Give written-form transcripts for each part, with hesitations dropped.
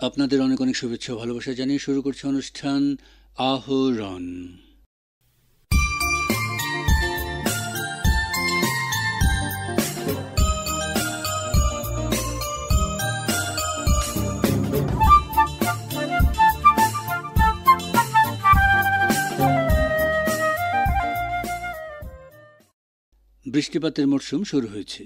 আপনাদের অনেক অনেক শুভেচ্ছা ও ভালোবাসা জানিয়ে শুরু করছে অনুষ্ঠান আহরণ। বৃষ্টিপাতের মরশুম শুরু হয়েছে।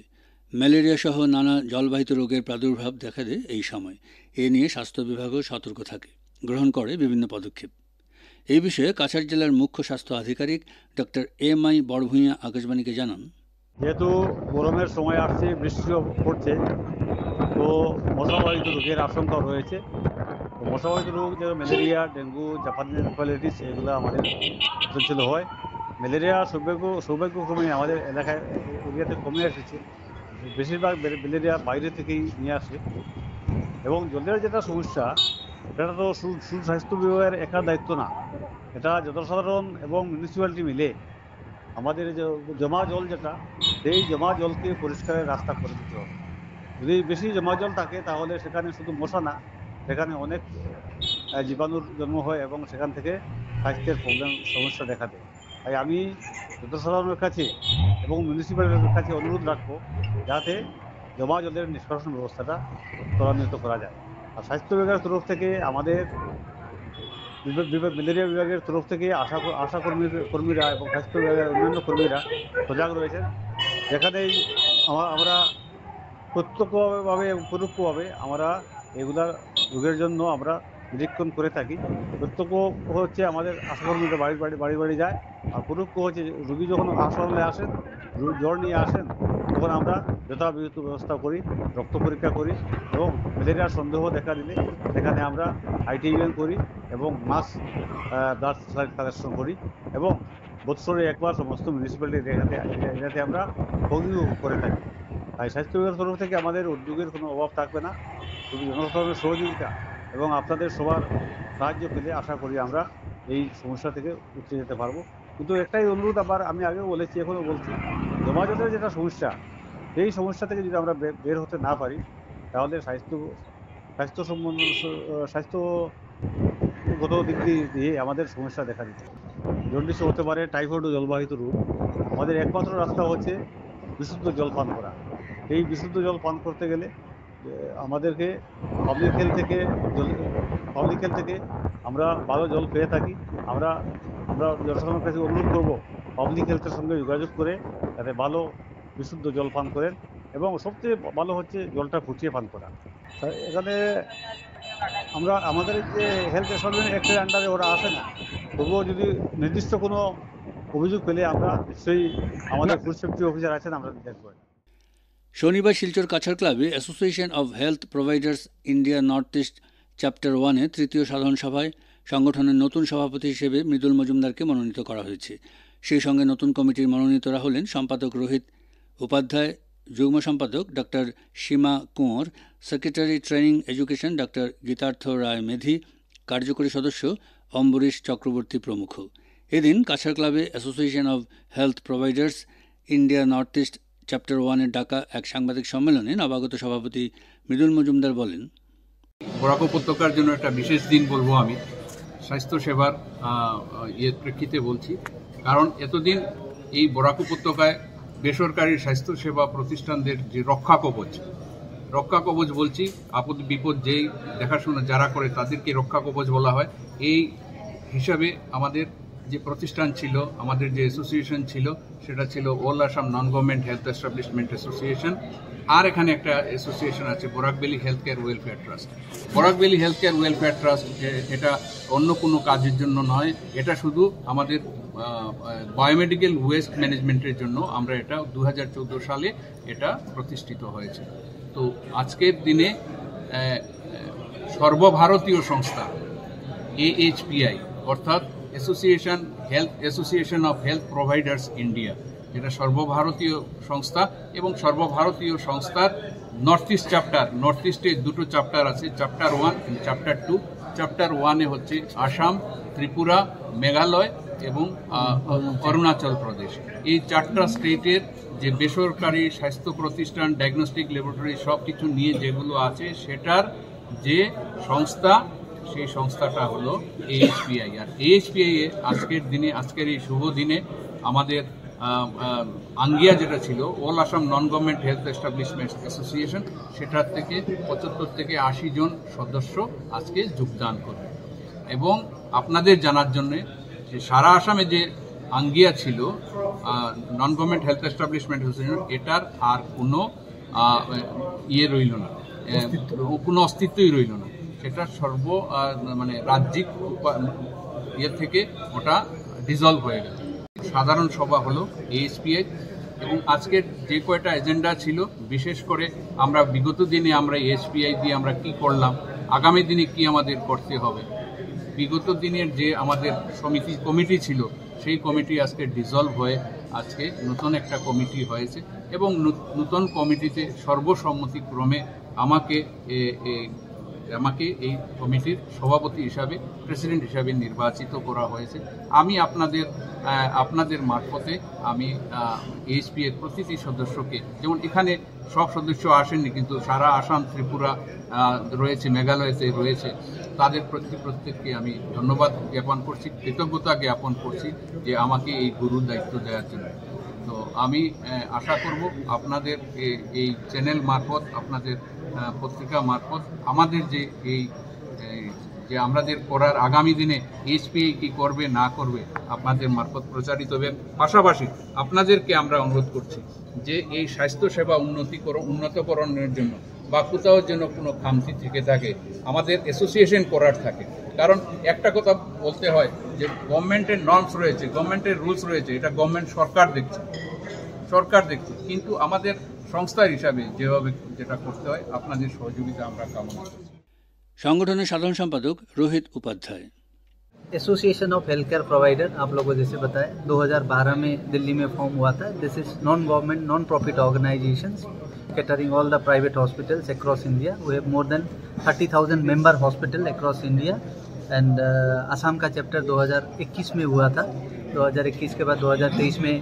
ম্যালেরিয়া সহ নানা জলবাহিত রোগের প্রাদুর্ভাব দেখা দেয় এই সময়। এ নিয়ে স্বাস্থ্য বিভাগও সতর্ক থাকে, গ্রহণ করে বিভিন্ন পদক্ষেপ। এই বিষয়ে কাছাড় জেলার মুখ্য স্বাস্থ্য আধিকারিক ডক্টর এম.আই. বড়ভূঁইয়া আকাশবাণীকে জানান, যেহেতু গরমের সময় আসছে, বৃষ্টিও পড়ছে, তো মশাবাহিত রোগের আশঙ্কা রয়েছে। তো মশাবাহিত রোগ যেমন ম্যালেরিয়া, ডেঙ্গু, জাপানি এনকেফেলাইটিস এগুলো আমাদের অঞ্চলে হয়। ম্যালেরিয়া সৌভাগ্যক্রমে আমাদের এরিয়াতে কমে এসেছে। বেশিরভাগ ম্যালেরিয়া বাইরে থেকেই নিয়ে আসে। এবং জলের যেটা সমস্যা, সেটা তো সুস্বাস্থ্য বিভাগের একা দায়িত্ব না, এটা জনসাধারণ এবং মিউনিসিপ্যালিটি মিলে আমাদের যে জমা জল যেটা, সেই জমা জলকে পরিষ্কারের রাস্তা করে দিতে হবে। যদি বেশি জমা জল থাকে তাহলে সেখানে শুধু মশা না, সেখানে অনেক জীবাণুর জন্ম হয় এবং সেখান থেকে স্বাস্থ্যের সমস্যা দেখা দেয়। তাই আমি জনসাধারণের কাছে এবং মিউনিসিপ্যালিটির কাছে অনুরোধ রাখবো যাতে জমা জলের নিষ্কাশন ব্যবস্থাটা ত্বরান্বিত করা যায়। আর স্বাস্থ্য বিভাগের তরফ থেকে আমাদের ম্যালেরিয়া বিভাগের তরফ থেকে আশা কর্মীরা এবং স্বাস্থ্য বিভাগের অন্যান্য কর্মীরা সজাগ রয়েছেন, যেখানেই আমরা প্রত্যক্ষভাবে এবং পরোক্ষভাবে আমরা এগুলা রোগের জন্য আমরা নিরীক্ষণ করে থাকি। প্রত্যক্ষ হচ্ছে আমাদের আশাকর্মীরা বাড়ি বাড়ি যায়, আর পরোক্ষ হচ্ছে রোগী যখন হাসপাতালে আসেন, জ্বর নিয়ে আসেন, তখন আমরা যথাবিহিত ব্যবস্থা করি, রক্ত পরীক্ষা করি এবং ম্যালেরিয়ার সন্দেহ দেখা দিলে সেখানে আমরা আইটিএম করি এবং মাস ব্লাড কালেকশন করি এবং বৎসরে একবার সমস্ত মিউনিসিপ্যালিটি এরিয়াতে আমরা ফগিও করে থাকি। তাই স্বাস্থ্য বিভাগের তরফ থেকে আমাদের উদ্যোগের কোনো অভাব থাকবে না। শুধু জনসাধারণের সহযোগিতা এবং আপনাদের সবার সাহায্য পেলে আশা করি আমরা এই সমস্যা থেকে উঠে যেতে পারবো। কিন্তু একটাই অনুরোধ, আবার আমি আগেও বলেছি, এখনও বলছি, জমা জলের যেটা সমস্যা, সেই সমস্যা থেকে যদি আমরা বের হতে না পারি তাহলে স্বাস্থ্যগত দিক দিয়ে আমাদের সমস্যা দেখা দিতে পারে। জন্ডিস হতে পারে, টাইফয়েড ও জলবাহিত রোগ। আমাদের একমাত্র রাস্তা হচ্ছে বিশুদ্ধ জল পান করা। এই বিশুদ্ধ জল পান করতে গেলে আমাদেরকে পাবলিক হেলথ থেকে আমরা ভালো জল পেয়ে থাকি। আমরা জনসাধারণের কাছে অনুরোধ করব পাবলিক হেলথের সঙ্গে যোগাযোগ করে যাতে ভালো বিশুদ্ধ জল পান করেন, এবং সবচেয়ে ভালো হচ্ছে জলটা ফুটিয়ে পান করা। এখানে আমাদের যে হেলথ ডিপার্টমেন্ট অ্যাক্টের আন্ডারে ওরা আসে না, তবুও যদি নির্দিষ্ট কোনো অভিযোগ পেলে আমরা নিশ্চয়ই আমাদের ফুড সেফটি অফিসার আছেন, আমরা দেখব। শনিবার শিলচর কাছাড় ক্লাবে association of health providers India north east chapter 1-এ তৃতীয় সাধারণ সভায় সংগঠনের নতুন সভাপতি হিসেবে মৃদুল মজুমদারকে মনোনীত করা হয়েছে। সেই সঙ্গে নতুন কমিটির মনোনীতরা হলেন সম্পাদক রোহিত উপাধ্যায়, যুগ্ম সম্পাদক doctor Seema Kunwar, secretary training education doctor Geetartha Roy Medhi, কার্যকরী সদস্য অম্বরীশ চক্রবর্তী প্রমুখ। এদিন কাছাড় ক্লাবে association of health providers India north east chapter 1-এর ডাকা এক সাংবাদিক সম্মেলনে নবাগত সভাপতি মৃদুল মজুমদার বলেন, বরাক উপত্যকার জন্য একটা বিশেষ দিন বলবো আমি, স্বাস্থ্যসেবার প্রেক্ষিতে বলছি। কারণ এতদিন এই বরাক উপত্যকায় বেসরকারি স্বাস্থ্যসেবা প্রতিষ্ঠানদের যে রক্ষা কবচ বলছি, আপদ বিপদ যেই দেখাশোনা যারা করে তাদেরকে রক্ষা কবচ বলা হয়। এই হিসাবে আমাদের যে প্রতিষ্ঠান ছিল, আমাদের যে অ্যাসোসিয়েশন ছিল, সেটা ছিল all Assam non government health establishment association. আর এখানে একটা অ্যাসোসিয়েশন আছে Barak valley health care welfare trust. Barak valley health care welfare trust এটা অন্য কোনো কাজের জন্য নয়, এটা শুধু আমাদের বায়োমেডিক্যাল ওয়েস্ট ম্যানেজমেন্টের জন্য আমরা এটা 2014 সালে এটা প্রতিষ্ঠিত হয়েছে। তো আজকের দিনে সর্বভারতীয় সংস্থা AHPI অর্থাৎ association of health providers India, যেটা সর্বভারতীয় সংস্থা এবং সর্বভারতীয় সংস্থার নর্থ ইস্ট চ্যাপ্টার, নর্থ ইস্টে দুটো চ্যাপ্টার আছে, চ্যাপ্টার 1 এবং চ্যাপ্টার 2। চ্যাপ্টার 1-এ হচ্ছে আসাম, ত্রিপুরা, মেঘালয় এবং অরুণাচল প্রদেশ। এই 4টা স্টেটের যে বেসরকারি স্বাস্থ্য প্রতিষ্ঠান, ডায়াগনস্টিক ল্যাবরেটরি সব কিছু নিয়ে যেগুলো আছে, সেটার যে সংস্থা, সেই সংস্থাটা হলো AHPI। আর AHPI এ আজকের দিনে, আজকের এই শুভ দিনে আমাদের আঙ্গিয়া যেটা ছিল all Assam non government health establishment association, সেটার থেকে 75 থেকে 80 জন সদস্য আজকে যোগদান করবে। এবং আপনাদের জানার জন্যে যে সারা আসামে যে আঙ্গিয়া ছিল নন গভর্নমেন্ট হেলথ এস্টাবলিশমেন্ট অ্যাসোসিয়েশন, এটার আর কোনো রইল না, কোনো অস্তিত্বই রইল না। সেটা মানে রাজ্যিক থেকে ওটা ডিজলভ হয়ে গেল। সাধারণ সভা হলো AHPI এবং আজকের যে কয়টা এজেন্ডা ছিল, বিশেষ করে আমরা বিগত দিনে আমরা AHPI দিয়ে আমরা কি করলাম, আগামী দিনে কি আমাদের করতে হবে। বিগত দিনের যে আমাদের কমিটি ছিল, সেই কমিটি আজকে ডিজলভ হয়ে আজকে নতুন একটা কমিটি হয়েছে এবং নতুন কমিটিতে সর্বসম্মতিক্রমে আমাকে এই কমিটির সভাপতি হিসাবে, প্রেসিডেন্ট হিসাবে নির্বাচিত করা হয়েছে। আমি আপনাদের মারফতে আমি AHPI এর প্রতিটি সদস্যকে, যেমন এখানে সব সদস্য আসেননি কিন্তু সারা আসাম, ত্রিপুরা রয়েছে, মেঘালয়তে রয়েছে, তাদের প্রত্যেককে আমি ধন্যবাদ জ্ঞাপন করছি, কৃতজ্ঞতা জ্ঞাপন করছি যে আমাকে এই গুরুর দায়িত্ব দেওয়ার জন্য। তো আমি আশা করব আপনাদের এই চ্যানেল মারফত, আপনাদের পত্রিকা মারফত আমাদের যে আমাদের করার আগামী দিনে AHPI কি করবে না করবে আপনাদের মারফত প্রচারিত হবে। পাশাপাশি আপনাদেরকে আমরা অনুরোধ করছি যে এই স্বাস্থ্যসেবা উন্নতকরণের জন্য বা কোথাও যেন কোনো খামতি থেকে থাকে, আমাদের অ্যাসোসিয়েশন করার থাকে। কারণ একটা কথা বলতে হয় যে গভর্নমেন্টের নর্মস রয়েছে, গভর্নমেন্টের রুলস রয়েছে, এটা গভর্নমেন্ট সরকার দেখছে, কিন্তু আমাদের সংস্থার হিসাবে যেভাবে যেটা করতে হয়, আপনাদের সহযোগিতা আমরা কামনা করছি। সংগঠনের সাধারণ সম্পাদক Rohit Upadhyay. Association of health care provider, आप लोगों को जैसे बताया 2012 में दिल्ली में फॉर्म हुआ था। This is non government non profit organisations catering all the private hospitals across India. We have more than 30,000 member hospital across India and Assam का चैप्टर 2021 में हुआ था। 2021 के बाद 2023 में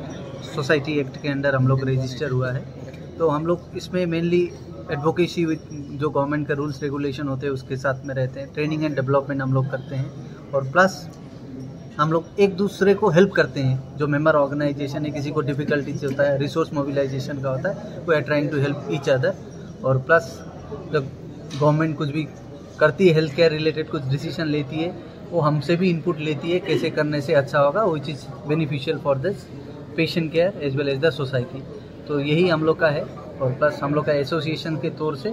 सोसाइटी एक्ट के अंडर हम लोग रजिस्टर हुआ है। तो हम लोग इसमें मेनली एडवोकेसी विद जो गवर्नमेंट का रूल्स रेगुलेशन होते हैं उसके साथ में रहते हैं, ट्रेनिंग एंड डेवलपमेंट हम लोग करते हैं और प्लस हम लोग एक दूसरे को हेल्प करते हैं। जो मेंबर ऑर्गेनाइजेशन है, किसी को डिफ़िकल्टीज होता है, रिसोर्स मोबिलाइजेशन का होता है, we are trying to help each other. और प्लस जब गवर्नमेंट कुछ भी करती है, हेल्थ केयर रिलेटेड कुछ डिसीजन लेती है, वो हमसे भी इनपुट लेती है कैसे करने से अच्छा होगा, which is beneficial for this patient care as well as the society. तो यही हम लोग का है। और प्लस हम लोग का एसोसिएशन के तौर से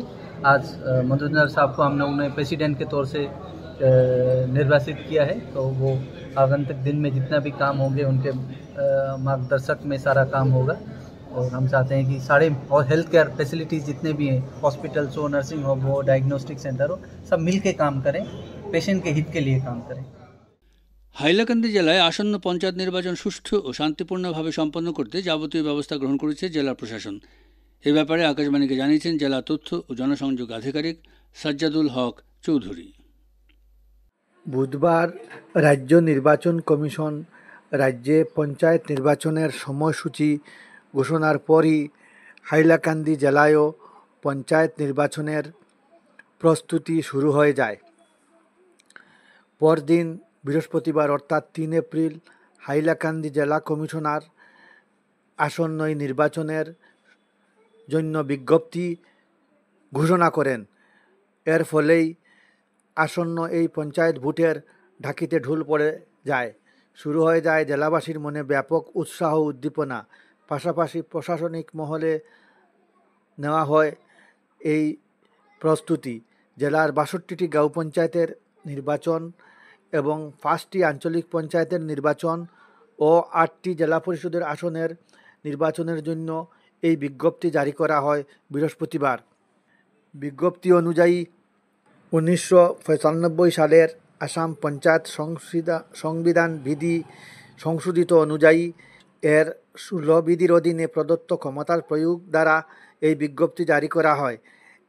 आज मधुसूदन साहब को हम लोगों ने प्रेसिडेंट के तौर से निर्वाचित किया है। तो वो आगंतुक दिन में जितना भी काम होंगे उनके मार्गदर्शक में सारा काम होगा। और हम चाहते हैं कि सारे और हेल्थ केयर फैसिलिटीज़ जितने भी हैं, हॉस्पिटल्स हो, नर्सिंग होम हो, डायग्नोस्टिक सेंटर हो, सब मिल के काम करें, पेशेंट के हित के लिए काम करें। হাইলাকান্দি জেলায় আসন্ন পঞ্চায়েত নির্বাচন সুষ্ঠু ও শান্তিপূর্ণভাবে সম্পন্ন করতে যাবতীয় ব্যবস্থা গ্রহণ করেছে জেলা প্রশাসন। এ ব্যাপারে আকাশবাণীকে জানিয়েছেন জেলা তথ্য ও জনসংযোগ আধিকারিক সাজ্জাদুল হক চৌধুরী। বুধবার রাজ্য নির্বাচন কমিশন রাজ্যে পঞ্চায়েত নির্বাচনের সময়সূচি ঘোষণার পরই হাইলাকান্দি জেলায়ও পঞ্চায়েত নির্বাচনের প্রস্তুতি শুরু হয়ে যায়। পরদিন বৃহস্পতিবার অর্থাৎ 3 এপ্রিল হাইলাকান্দি জেলা কমিশনার আসন্ন এই নির্বাচনের জন্য বিজ্ঞপ্তি ঘোষণা করেন। এর ফলেই আসন্ন এই পঞ্চায়েত ভোটের ঢাকিতে ঢোল পড়ে যায়, শুরু হয়ে যায় জেলাবাসীর মনে ব্যাপক উৎসাহ উদ্দীপনা। পাশাপাশি প্রশাসনিক মহলে নেওয়া হয় এই প্রস্তুতি। জেলার 62টি গাঁও পঞ্চায়েতের নির্বাচন এবং 5টি আঞ্চলিক পঞ্চায়েতের নির্বাচন ও 8টি জেলা পরিষদের আসনের নির্বাচনের জন্য এই বিজ্ঞপ্তি জারি করা হয় বৃহস্পতিবার। বিজ্ঞপ্তি অনুযায়ী 1995 সালের আসাম পঞ্চায়েত সংবিধান বিধি সংশোধিত অনুযায়ী এর 16 বিধির অধীনে প্রদত্ত ক্ষমতার প্রয়োগ দ্বারা এই বিজ্ঞপ্তি জারি করা হয়।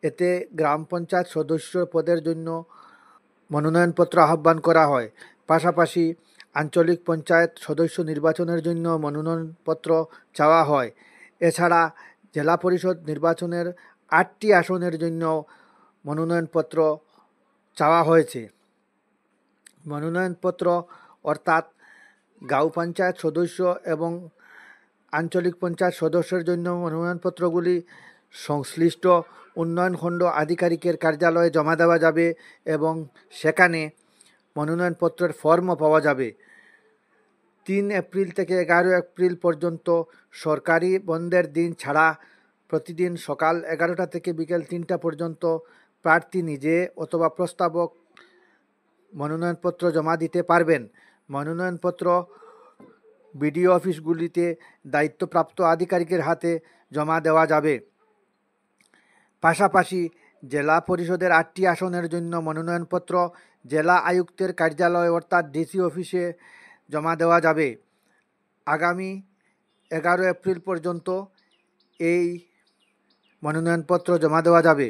এতে গ্রাম পঞ্চায়েত সদস্য পদের জন্য মনোনয়নপত্র আহ্বান করা হয়। পাশাপাশি আঞ্চলিক পঞ্চায়েত সদস্য নির্বাচনের জন্য মনোনয়নপত্র চাওয়া হয়। এছাড়া জেলা পরিষদ নির্বাচনের 8টি আসনের জন্য মনোনয়নপত্র চাওয়া হয়েছে। মনোনয়নপত্র অর্থাৎ গাঁও পঞ্চায়েত সদস্য এবং আঞ্চলিক পঞ্চায়েত সদস্যের জন্য মনোনয়নপত্রগুলি সংশ্লিষ্ট উন্নয়ন খণ্ড আধিকারিকের কার্যালয়ে জমা দেওয়া যাবে এবং সেখানে মনোনয়নপত্রের ফর্মও পাওয়া যাবে। 3 এপ্রিল থেকে 11 এপ্রিল পর্যন্ত সরকারি বন্ধের দিন ছাড়া প্রতিদিন সকাল 11টা থেকে বিকেল 3টা পর্যন্ত প্রার্থী নিজে অথবা প্রস্তাবক মনোনয়নপত্র জমা দিতে পারবেন। মনোনয়নপত্র বিডিও অফিসগুলিতে দায়িত্বপ্রাপ্ত আধিকারিকের হাতে জমা দেওয়া যাবে। পাশাপাশি জেলা পরিষদের 8টি আসনের জন্য মনোনয়নপত্র জেলা আয়ুক্তের কার্যালয় অর্থাৎ ডিসি অফিসে জমা দেওয়া যাবে। আগামী 11 এপ্রিল পর্যন্ত এই মনোনয়নপত্র জমা দেওয়া যাবে।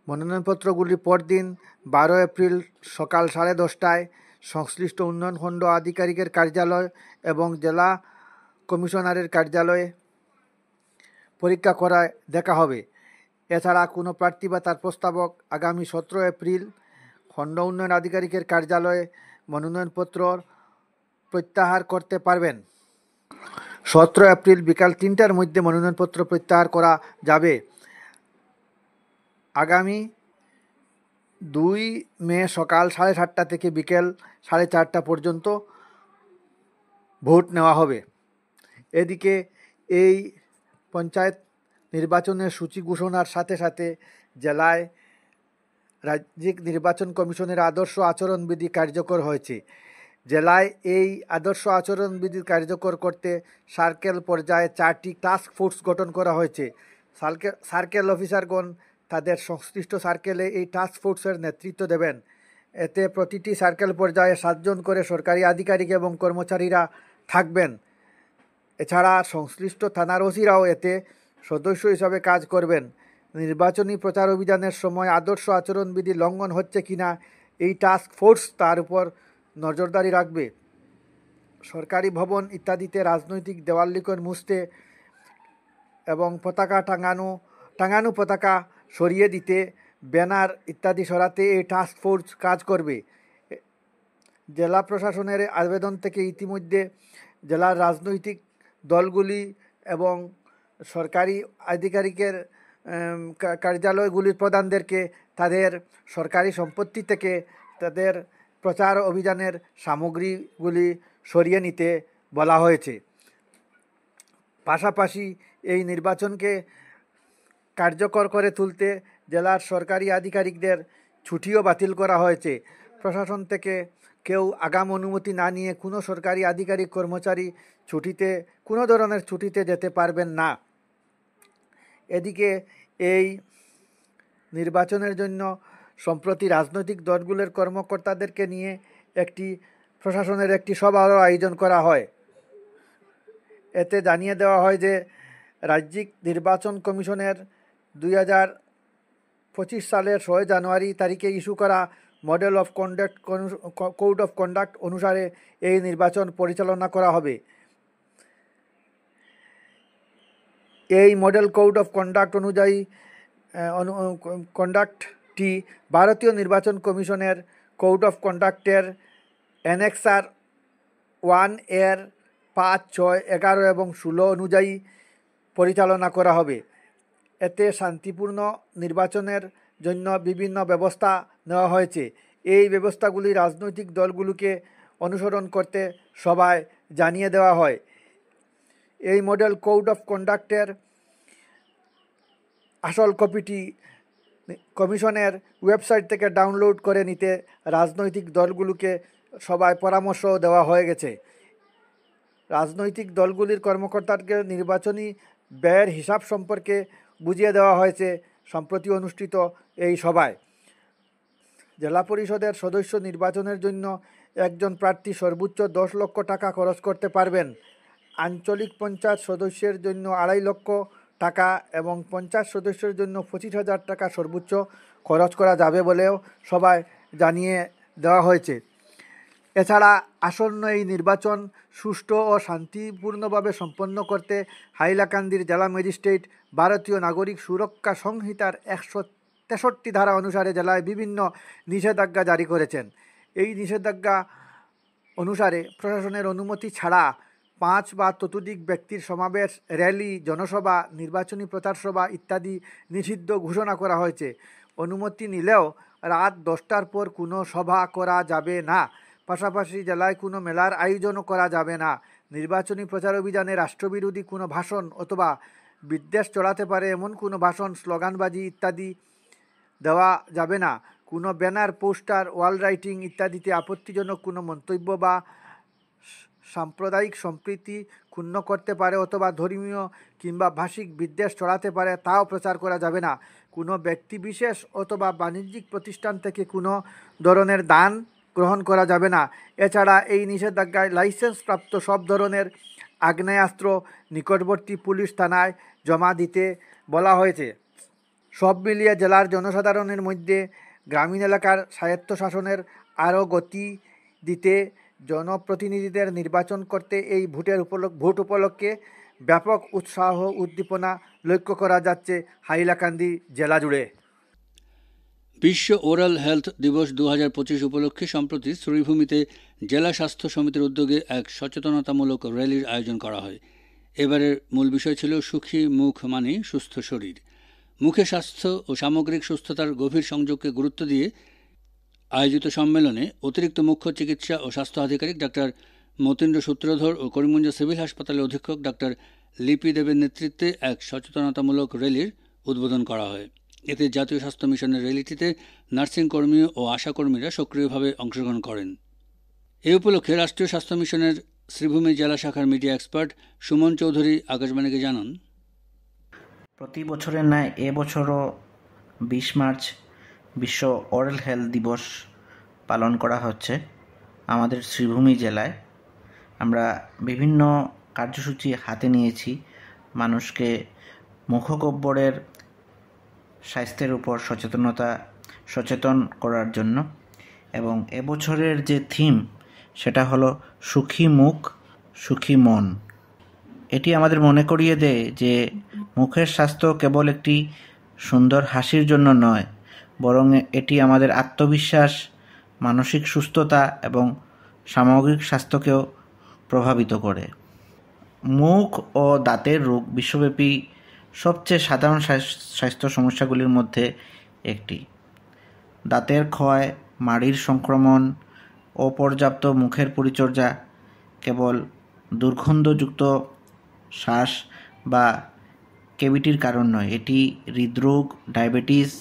মনোনয়নপত্রগুলি পরদিন 12 এপ্রিল সকাল 10:30টায় সংশ্লিষ্ট উন্নয়ন খণ্ড আধিকারিকের কার্যালয় এবং জেলা কমিশনারের কার্যালয়ে পরীক্ষা করায় দেখা হবে। এছাড়া কোনো প্রার্থী বা তার প্রস্তাবক আগামী 17 এপ্রিল খণ্ড উন্নয়ন আধিকারিকের কার্যালয়ে মনোনয়নপত্র প্রত্যাহার করতে পারবেন। 17 এপ্রিল বিকাল 3টার মধ্যে মনোনয়নপত্র প্রত্যাহার করা যাবে। আগামী 2 মে সকাল 7:30টা থেকে বিকেল 4:30টা পর্যন্ত ভোট নেওয়া হবে। এদিকে এই পঞ্চায়েত নির্বাচনের সূচি ঘোষণার সাথে সাথে জেলায় রাজ্যিক নির্বাচন কমিশনের আদর্শ আচরণবিধি কার্যকর হয়েছে। জেলায় এই আদর্শ আচরণবিধি কার্যকর করতে সার্কেল পর্যায়ে 4টি টাস্ক ফোর্স গঠন করা হয়েছে। সার্কেল অফিসারগণ তাদের সংশ্লিষ্ট সার্কেলে এই টাস্ক ফোর্সের নেতৃত্ব দেবেন। এতে প্রতিটি সার্কেল পর্যায়ে 7 জন করে সরকারি আধিকারিক এবং কর্মচারীরা থাকবেন। এছাড়া সংশ্লিষ্ট থানার ওসিরাও এতে সদস্য হিসাবে কাজ করবেন। নির্বাচনী প্রচার অভিযানের সময় আদর্শ আচরণবিধি লঙ্ঘন হচ্ছে কিনা এই টাস্ক ফোর্স তার উপর নজরদারি রাখবে। সরকারি ভবন ইত্যাদিতে রাজনৈতিক দেওয়াল-লিখন মুছতে এবং পতাকা টাঙানো পতাকা সরিয়ে দিতে, ব্যানার ইত্যাদি সরাতে এই টাস্ক ফোর্স কাজ করবে। জেলা প্রশাসনের আবেদন থেকে ইতিমধ্যে জেলার রাজনৈতিক দলগুলি এবং সরকারি আধিকারিকের কার্যালয়গুলির প্রধানদেরকে তাদের সরকারি সম্পত্তি থেকে তাদের প্রচার অভিযানের সামগ্রীগুলি সরিয়ে নিতে বলা হয়েছে। পাশাপাশি এই নির্বাচনকে কার্যকর করে তুলতে জেলার সরকারি আধিকারিকদের ছুটিও বাতিল করা হয়েছে। প্রশাসন থেকে কেউ আগাম অনুমতি না নিয়ে কোনো সরকারি আধিকারিক কর্মচারী কোনো ধরনের ছুটিতে যেতে পারবেন না। এদিকে এই নির্বাচনের জন্য সম্প্রতি রাজনৈতিক দলগুলোর কর্মকর্তাদেরকে নিয়ে প্রশাসনের একটি সভারও আয়োজন করা হয়। এতে জানিয়ে দেওয়া হয় যে রাজ্যিক নির্বাচন কমিশনের 2025 সালের 6 জানুয়ারি তারিখে ইস্যু করা model of conduct code of conduct অনুসারে এই নির্বাচন পরিচালনা করা হবে। এই মডেল কোড অফ কন্ডাক্ট অনুযায়ী কন্ডাক্টটি ভারতীয় নির্বাচন কমিশনের কোড অফ কন্ডাক্টের অ্যানেক্সার 1 এর 5, 6, 11 এবং 16 অনুযায়ী পরিচালনা করা হবে। এতে শান্তিপূর্ণ নির্বাচনের জন্য বিভিন্ন ব্যবস্থা নেওয়া হয়েছে। এই ব্যবস্থাগুলি রাজনৈতিক দলগুলোকে অনুসরণ করতে সবাই জানিয়ে দেওয়া হয়। এই মডেল কোড অফ কন্ডাক্টের আসল কপিটি কমিশনের ওয়েবসাইট থেকে ডাউনলোড করে নিতে রাজনৈতিক দলগুলোকে সবাই পরামর্শ দেওয়া হয়ে গেছে। রাজনৈতিক দলগুলির কর্মকর্তাকে নির্বাচনী ব্যয়ের হিসাব সম্পর্কে বুঝিয়ে দেওয়া হয়েছে সম্প্রতি অনুষ্ঠিত এই সভায়। জেলা পরিষদের সদস্য নির্বাচনের জন্য একজন প্রার্থী সর্বোচ্চ 10 লক্ষ টাকা খরচ করতে পারবেন। আঞ্চলিক পঞ্চায়েত সদস্যের জন্য 2.5 লক্ষ টাকা এবং পঞ্চায়েত সদস্যের জন্য 25,000 টাকা সর্বোচ্চ খরচ করা যাবে বলেও সবাই জানিয়ে দেওয়া হয়েছে। এছাড়া আসন্ন এই নির্বাচন সুষ্ঠু ও শান্তিপূর্ণভাবে সম্পন্ন করতে হাইলাকান্দির জেলা ম্যাজিস্ট্রেট ভারতীয় নাগরিক সুরক্ষা সংহিতার 63 ধারা অনুসারে জেলায় বিভিন্ন নিষেধাজ্ঞা জারি করেছেন। এই নিষেধাজ্ঞা অনুসারে প্রশাসনের অনুমতি ছাড়া 5 বা ততোধিক ব্যক্তির সমাবেশ, র্যালি, জনসভা, নির্বাচনী প্রচার সভা ইত্যাদি নিষিদ্ধ ঘোষণা করা হয়েছে। অনুমতি নিলেও রাত 10টার পর কোনো সভা করা যাবে না। পাশাপাশি জেলায় কোনো মেলার আয়োজনও করা যাবে না। নির্বাচনী প্রচার অভিযানে রাষ্ট্রবিরোধী কোনো ভাষণ অথবা বিদ্বেষ ছড়াতে পারে এমন কোনো ভাষণ, স্লোগানবাজি ইত্যাদি দেওয়া যাবে না। কোনো ব্যানার, পোস্টার, ওয়াল রাইটিং ইত্যাদিতে আপত্তিজনক কোনো মন্তব্য বা সাম্প্রদায়িক সম্প্রীতি ক্ষুণ্ণ করতে পারে অথবা ধর্মীয় কিংবা ভাষিক বিদ্বেষ ছড়াতে পারে তাও প্রচার করা যাবে না। কোনো ব্যক্তিবিশেষ অথবা বাণিজ্যিক প্রতিষ্ঠান থেকে কোনো ধরনের দান গ্রহণ করা যাবে না। এছাড়া এই নিষেধাজ্ঞায় লাইসেন্সপ্রাপ্ত সব ধরনের আগ্নেয়াস্ত্র নিকটবর্তী পুলিশ থানায় জমা দিতে বলা হয়েছে। সব মিলিয়ে জেলার জনসাধারণের মধ্যে গ্রামীণ এলাকার স্বায়ত্তশাসনের আরও গতি দিতে জনপ্রতিনিধিদের নির্বাচন করতে এই ভোট উপলক্ষে ব্যাপক উৎসাহ উদ্দীপনা লক্ষ্য করা যাচ্ছে হাইলাকান্দি জেলা জুড়ে। বিশ্ব ওরাল হেলথ দিবস 2025 উপলক্ষে সম্প্রতি শ্রীভূমিতে জেলা স্বাস্থ্য সমিতির উদ্যোগে এক সচেতনতামূলক র্যালির আয়োজন করা হয়। এবারের মূল বিষয় ছিল সুখী মুখ মানে সুস্থ শরীর। মুখের স্বাস্থ্য ও সামগ্রিক সুস্থতার গভীর সংযোগকে গুরুত্ব দিয়ে আয়োজিত সম্মেলনে অতিরিক্ত মুখ্য চিকিৎসা ও স্বাস্থ্য আধিকারিক ডাক্তার মতীন্দ্র সূত্রধর ও করিমগঞ্জ সিভিল হাসপাতালের অধীক্ষক ডাক্তার লিপি দেবের নেতৃত্বে এক সচেতনতামূলক র্যালির উদ্বোধন করা হয়। এতে জাতীয় স্বাস্থ্য মিশনের র্যালিটিতে নার্সিং কর্মী ও আশাকর্মীরা সক্রিয়ভাবে অংশগ্রহণ করেন। এ উপলক্ষে রাষ্ট্রীয় স্বাস্থ্য মিশনের শ্রীভূমি জেলা শাখার মিডিয়া এক্সপার্ট সুমন চৌধুরী আকাশবাণীকে জানান, প্রতি বছরের ন্যায় এবছরও 20 মার্চ বিশ্ব ওরাল হেলথ দিবস পালন করা হচ্ছে আমাদের শ্রীভূমি জেলায়। আমরা বিভিন্ন কার্যসূচি হাতে নিয়েছি মানুষকে মুখগহ্বরের স্বাস্থ্যের উপর সচেতন করার জন্য, এবং এবছরের যে থিম সেটা হলো সুখী মুখ সুখী মন। এটি আমাদের মনে করিয়ে দেয় যে মুখের স্বাস্থ্য কেবল একটি সুন্দর হাসির জন্য নয়, বরং এটি আমাদের আত্মবিশ্বাস, মানসিক সুস্থতা এবং সামগ্রিক স্বাস্থ্যকেও প্রভাবিত করে। মুখ ও দাঁতের রোগ বিশ্বব্যাপী সবচেয়ে সাধারণ স্বাস্থ্য সমস্যাগুলির মধ্যে একটি। দাঁতের ক্ষয়, মাড়ির সংক্রমণ, অপর্যাপ্ত মুখের পরিচর্যা কেবল দুর্গন্ধযুক্ত শ্বাস বা ক্যাভিটির কারণ নয়, এটি হৃদরোগ, ডায়াবেটিস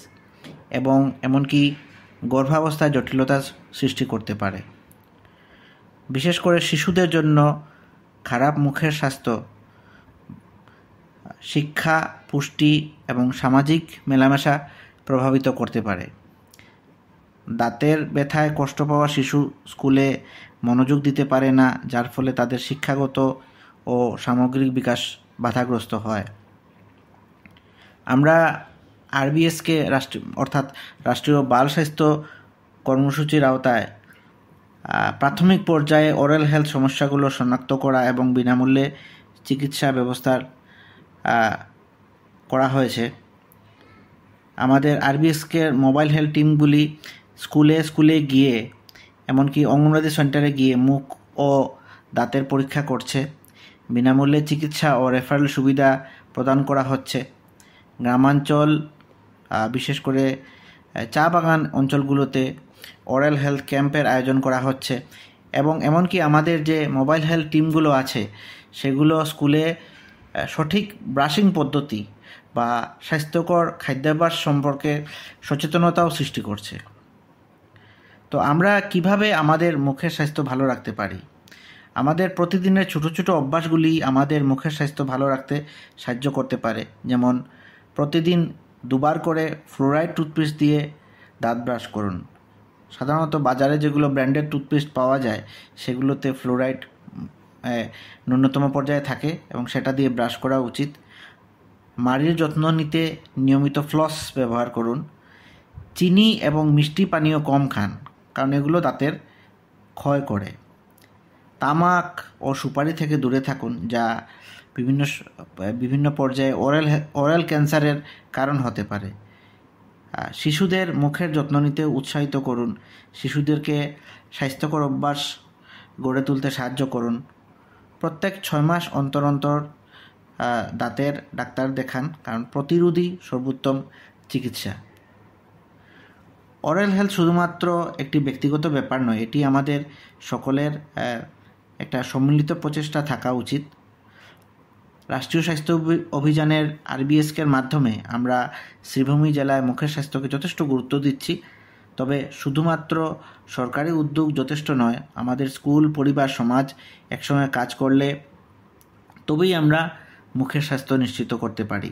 এবং এমনকি গর্ভাবস্থায় জটিলতা সৃষ্টি করতে পারে। বিশেষ করে শিশুদের জন্য খারাপ মুখের স্বাস্থ্য শিক্ষা, পুষ্টি এবং সামাজিক মেলামেশা প্রভাবিত করতে পারে। দাঁতের ব্যথায় কষ্ট পাওয়া শিশু স্কুলে মনোযোগ দিতে পারে না, যার ফলে তাদের শিক্ষাগত ও সামগ্রিক বিকাশ বাধাগ্রস্ত হয়। আমরা আরবিএসকে রাষ্ট্রীয় বাল স্বাস্থ্য কর্মসূচির আওতায় প্রাথমিক পর্যায়ে ওরাল হেলথ সমস্যাগুলো শনাক্ত করা এবং বিনামূল্যে চিকিৎসা ব্যবস্থার করা হয়েছে। আমাদের আরবিএসকে মোবাইল হেলথ টিমগুলি স্কুলে গিয়ে, এমনকি অঙ্গনওয়াড়ি সেন্টারে গিয়ে মুখ ও দাঁতের পরীক্ষা করছে। বিনামূল্যে চিকিৎসা ও রেফারেল সুবিধা প্রদান করা হচ্ছে। গ্রামাঞ্চল, বিশেষ করে চা বাগান অঞ্চলগুলোতে ওরাল হেলথ ক্যাম্পের আয়োজন করা হচ্ছে, এবং এমনকি আমাদের যে মোবাইল হেলথ টিমগুলো আছে সেগুলো স্কুলে সঠিক ব্রাশিং পদ্ধতি বা স্বাস্থ্যকর খাদ্যাভ্যাস সম্পর্কে সচেতনতাও সৃষ্টি করছে। তো আমরা কিভাবে আমাদের মুখের স্বাস্থ্য ভালো রাখতে পারি? আমাদের প্রতিদিনের ছোটো ছোটো অভ্যাসগুলি আমাদের মুখের স্বাস্থ্য ভালো রাখতে সাহায্য করতে পারে। যেমন প্রতিদিন 2 বার করে ফ্লোরাইড টুথপেস্ট দিয়ে দাঁত ব্রাশ করুন। সাধারণত বাজারে যেগুলো ব্র্যান্ডেড টুথপেস্ট পাওয়া যায় সেগুলোতে ফ্লোরাইড ন্যূনতম পর্যায়ে থাকে এবং সেটা দিয়ে ব্রাশ করা উচিত। মাড়ির যত্ন নিতে নিয়মিত ফ্লস ব্যবহার করুন। চিনি এবং মিষ্টি পানীয় কম খান, কারণ এগুলো দাঁতের ক্ষয় করে। তামাক ও সুপারি থেকে দূরে থাকুন, যা বিভিন্ন পর্যায়ে ওরাল ক্যান্সারের কারণ হতে পারে। শিশুদের মুখের যত্ন নিতে উৎসাহিত করুন, শিশুদেরকে স্বাস্থ্যকর অভ্যাস গড়ে তুলতে সাহায্য করুন। প্রত্যেক 6 মাস অন্তর অন্তর দাঁতের ডাক্তার দেখান, কারণ প্রতিরোধী সর্বোত্তম চিকিৎসা। ওরাল হেলথ শুধুমাত্র একটি ব্যক্তিগত ব্যাপার নয়, এটি আমাদের সকলের একটা সম্মিলিত প্রচেষ্টা থাকা উচিত। রাষ্ট্রীয় স্বাস্থ্য অভিযানের আরবিএসকের মাধ্যমে আমরা শ্রীভূমি জেলায় মুখের স্বাস্থ্যকে যথেষ্ট গুরুত্ব দিচ্ছি। তবে শুধুমাত্র সরকারি উদ্যোগ যথেষ্ট নয়, আমাদের স্কুল, পরিবার, সমাজ একসঙ্গে কাজ করলে তবেই আমরা মুখের স্বাস্থ্য নিশ্চিত করতে পারি।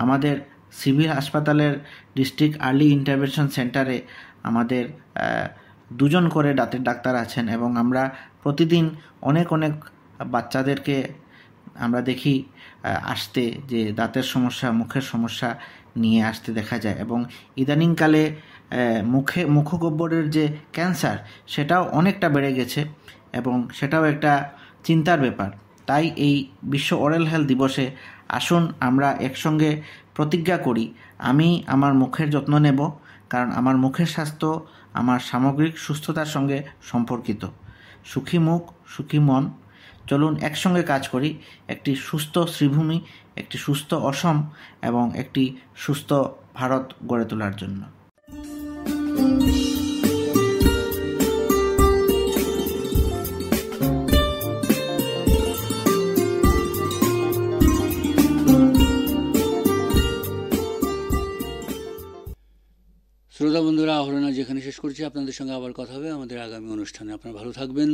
আমাদের সিভিল হাসপাতালের ডিস্ট্রিক্ট আর্লি ইন্টারভেনশন সেন্টারে আমাদের 2 জন করে দাঁতের ডাক্তার আছেন এবং আমরা প্রতিদিন অনেক বাচ্চাদেরকে আমরা দেখি আসতে, যে দাঁতের সমস্যা, মুখের সমস্যা নিয়ে আসতে দেখা যায়। এবং ইদানিংকালে মুখগহ্বরের যে ক্যান্সার, সেটাও অনেকটা বেড়ে গেছে এবং সেটাও একটা চিন্তার ব্যাপার। তাই এই বিশ্ব ওরাল হেলথ দিবসে আসুন আমরা একসঙ্গে প্রতিজ্ঞা করি, আমি আমার মুখের যত্ন নেব, কারণ আমার মুখের স্বাস্থ্য আমার সামগ্রিক সুস্থতার সঙ্গে সম্পর্কিত। সুখী মুখ, সুখী মন। চলুন একসঙ্গে কাজ করি একটি সুস্থ শ্রীভূমি, একটি সুস্থ অসম এবং একটি সুস্থ ভারত গড়ে তোলার জন্য। শ্রোতা বন্ধুরা, আহরণা যেখানে শেষ করছি, আপনাদের সঙ্গে আবার কথা হবে আমাদের আগামী অনুষ্ঠানে। আপনারা ভালো থাকবেন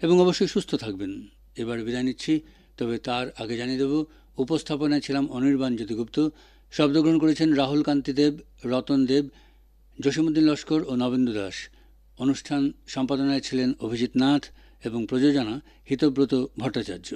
এবং অবশ্যই সুস্থ থাকবেন। এবার বিদায় নিচ্ছি, তবে তার আগে জানিয়ে দেব, উপস্থাপনায় ছিলাম অনির্বাণ জ্যোতিগুপ্ত, শব্দগ্রহণ করেছেন রাহুল কান্তি দেব, রতন দেব, জসীমউদ্দিন লস্কর ও নবেন্দু দাস। অনুষ্ঠান সম্পাদনায় ছিলেন অভিজিৎ নাথ এবং প্রযোজনা হিতব্রত ভট্টাচার্য।